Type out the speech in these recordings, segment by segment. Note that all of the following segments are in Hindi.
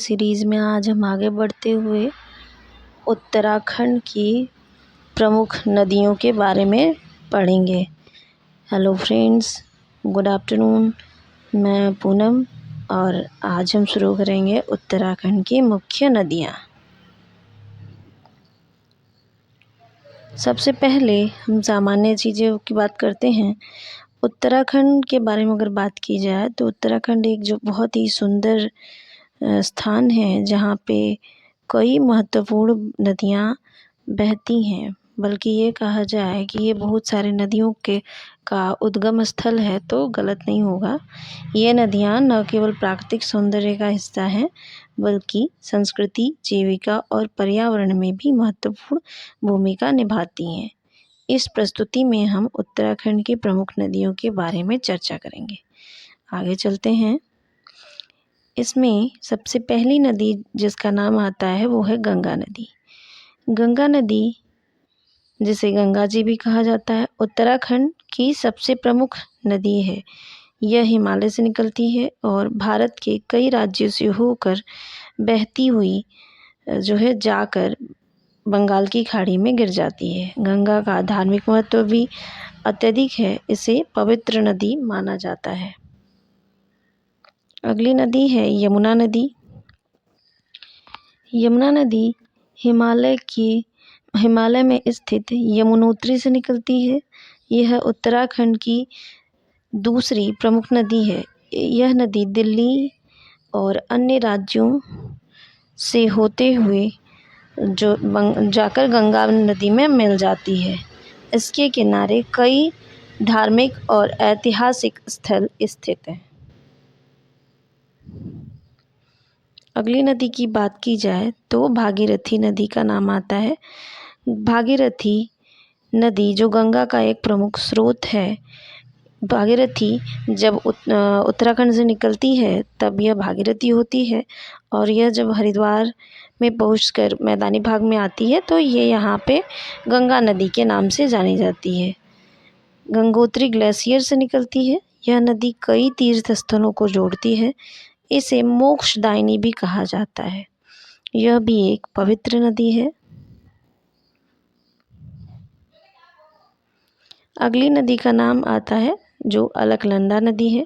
सीरीज़ में आज हम आगे बढ़ते हुए उत्तराखंड की प्रमुख नदियों के बारे में पढ़ेंगे। Hello friends, good afternoon. मैं पूनम और आज हम शुरू करेंगे उत्तराखंड की मुख्य नदियाँ। सबसे पहले हम सामान्य चीज़ों की बात करते हैं। उत्तराखंड के बारे में अगर बात की जाए तो उत्तराखंड एक जो बहुत ही सुंदर स्थान है जहाँ पे कई महत्वपूर्ण नदियाँ बहती हैं, बल्कि ये कहा जाए कि ये बहुत सारे नदियों का उद्गम स्थल है तो गलत नहीं होगा। ये नदियाँ न केवल प्राकृतिक सौंदर्य का हिस्सा हैं बल्कि संस्कृति, जीविका और पर्यावरण में भी महत्वपूर्ण भूमिका निभाती हैं। इस प्रस्तुति में हम उत्तराखंड की प्रमुख नदियों के बारे में चर्चा करेंगे। आगे चलते हैं। इसमें सबसे पहली नदी जिसका नाम आता है वो है गंगा नदी। गंगा नदी, जिसे गंगा जी भी कहा जाता है, उत्तराखंड की सबसे प्रमुख नदी है। यह हिमालय से निकलती है और भारत के कई राज्यों से होकर बहती हुई जाकर बंगाल की खाड़ी में गिर जाती है। गंगा का धार्मिक महत्व भी अत्यधिक है। इसे पवित्र नदी माना जाता है। अगली नदी है यमुना नदी। यमुना नदी हिमालय में स्थित यमुनोत्री से निकलती है। यह उत्तराखंड की दूसरी प्रमुख नदी है। यह नदी दिल्ली और अन्य राज्यों से होते हुए जाकर गंगा नदी में मिल जाती है। इसके किनारे कई धार्मिक और ऐतिहासिक स्थल स्थित हैं। अगली नदी की बात की जाए तो भागीरथी नदी का नाम आता है। भागीरथी नदी जो गंगा का एक प्रमुख स्रोत है। भागीरथी जब उत्तराखंड से निकलती है तब यह भागीरथी होती है और यह जब हरिद्वार में पहुंचकर मैदानी भाग में आती है तो ये यहाँ पे गंगा नदी के नाम से जानी जाती है। गंगोत्री ग्लेशियर से निकलती है। यह नदी कई तीर्थ स्थलों को जोड़ती है। इसे मोक्षदायिनी भी कहा जाता है। यह भी एक पवित्र नदी है। अगली नदी का नाम आता है जो अलकनंदा नदी है।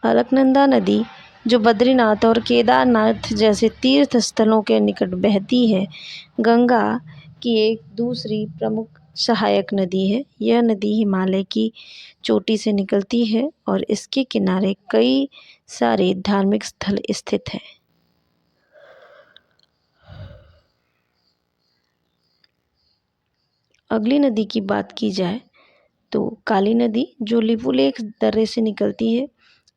अलकनंदा नदी जो बद्रीनाथ और केदारनाथ जैसे तीर्थ स्थलों के निकट बहती है, गंगा की एक दूसरी प्रमुख सहायक नदी है। यह नदी हिमालय की चोटी से निकलती है और इसके किनारे कई सारे धार्मिक स्थल स्थित हैं। अगली नदी की बात की जाए तो काली नदी जो लिपुलेख दर्रे से निकलती है,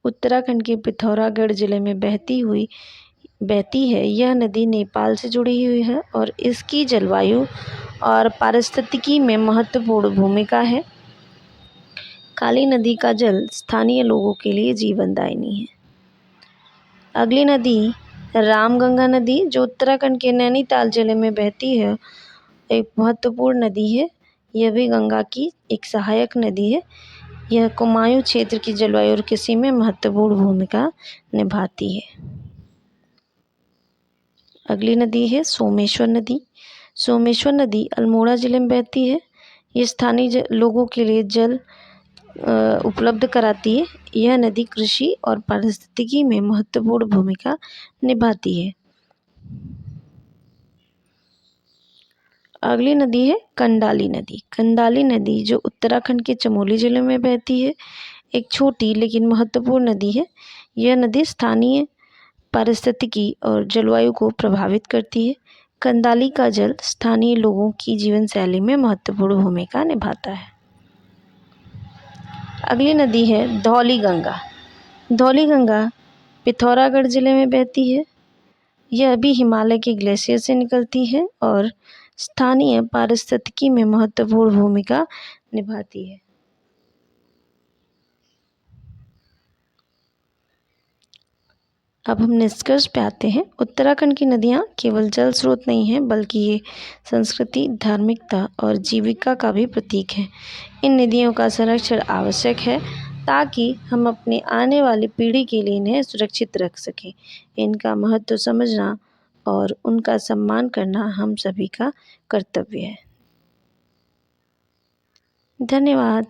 उत्तराखंड के पिथौरागढ़ जिले में बहती है। यह नदी नेपाल से जुड़ी हुई है और इसकी जलवायु और पारिस्थितिकी में महत्वपूर्ण भूमिका है। काली नदी का जल स्थानीय लोगों के लिए जीवनदायिनी है। अगली नदी रामगंगा नदी जो उत्तराखंड के नैनीताल जिले में बहती है, एक महत्वपूर्ण नदी है। यह भी गंगा की एक सहायक नदी है। यह कुमायूं क्षेत्र की जलवायु और कृषि में महत्वपूर्ण भूमिका निभाती है। अगली नदी है सोमेश्वर नदी। सोमेश्वर नदी अल्मोड़ा जिले में बहती है। ये स्थानीय लोगों के लिए जल उपलब्ध कराती है। यह नदी कृषि और पारिस्थितिकी में महत्वपूर्ण भूमिका निभाती है। अगली नदी है कंडाली नदी। कंडाली नदी जो उत्तराखंड के चमोली जिले में बहती है, एक छोटी लेकिन महत्वपूर्ण नदी है। यह नदी स्थानीय पारिस्थितिकी और जलवायु को प्रभावित करती है। कंडाली का जल स्थानीय लोगों की जीवन शैली में महत्वपूर्ण भूमिका निभाता है। अगली नदी है धौली गंगा। धौली गंगा पिथौरागढ़ जिले में बहती है। यह भी हिमालय के ग्लेशियर से निकलती है और स्थानीय पारिस्थितिकी में महत्वपूर्ण भूमिका निभाती है। अब हम निष्कर्ष पे आते हैं। उत्तराखंड की नदियाँ केवल जल स्रोत नहीं हैं बल्कि ये संस्कृति, धार्मिकता और जीविका का भी प्रतीक है। इन नदियों का संरक्षण आवश्यक है ताकि हम अपनी आने वाली पीढ़ी के लिए इन्हें सुरक्षित रख सकें। इनका महत्व समझना और उनका सम्मान करना हम सभी का कर्तव्य है। धन्यवाद।